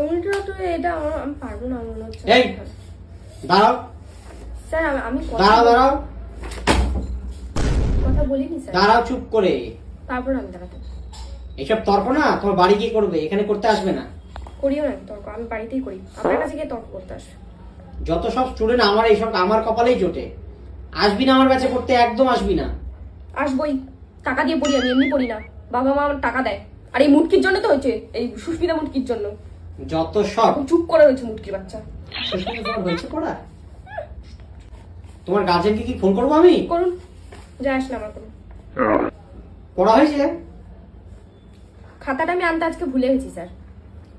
উল্টো তো এটা আমি পারবো না মনে হচ্ছে। এই দাঁড়াও স্যার আমি দাঁড়াও কথা বলিনি স্যার। দাঁড়াও চুপ করে। তারপর আমি দাঁড়াতে এইসব তর্ক না তোমার বাড়ি গিয়ে করবে, এখানে করতে আসবে না। করিও না তর্ক, আমি বাড়িতেই করি। আপনার কাছে গিয়ে তর্ক করতে আসবে? যত সব স্টুডেন্ট আমার এইসব আমার কপালেই জোটে। আসবি না আমার কাছে করতে, একদম আসবি না। আসবই, টাকা দিয়ে পড়ি আমি, এমনি পড়ি না। বাবা মা আমার টাকা দেয়। আর এই মুটকির জন্য তো হয়েছে, এই সুস্মিতা মুটকির জন্য। যত সব চুপ করে হয়েছে মুটকির বাচ্চা। হয়েছে পড়া। তোমার গার্জেনকে কি ফোন করবো আমি? করুন, যায় আসলে আমার কোনো। পড়া হয়েছে? খাতাটা আমি আনতে আজকে ভুলে গেছি স্যার।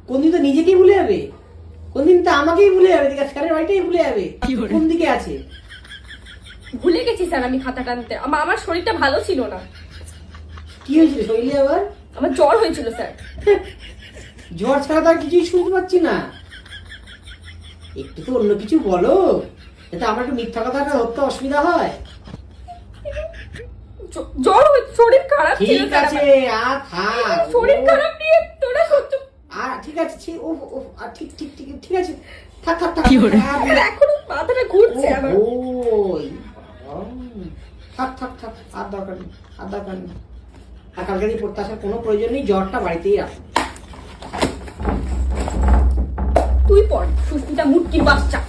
কোনদিন তো নিজেকেই ভুলে যাবে, কোনদিন তো আমাকেই ভুলে যাবে, স্যারের বাড়িটাই ভুলে যাবে। কোন দিকে আছে? ভুলে গেছি স্যার আমি খাতাটা আনতে। আমার শরীরটা ভালো ছিল না। কি হয়েছিল শরীরে আবার? আমার জ্বর হয়েছিল স্যার। জ্বর ছাড়া তো আর কিছুই শুনতে পাচ্ছি না। একটু তো অন্য কিছু বলো, যাতে আমার একটু মিথ্যা কথাটা ধরতে অসুবিধা হয়। জ্বর হয়েছে, শরীর খারাপ ছিল। ঠিক আছে আর থাক, শরীর খারাপ নিয়ে তোরা সহ্য। ঠিক আছে ঠিক ঠিক ঠিক ঠিক আছে, থাক থাক থাক। এখনো মাথাটা ঘুরছে আমার। ওই থাক থাক থাক, আর দরকার নেই, আর দরকার নেই। আর কালকে দিয়ে পড়তে আসার কোনো প্রয়োজন নেই, জ্বরটা বাড়িতেই রাখ। তুই পড়, সুস্মিতা মুটকির বাচ্চা।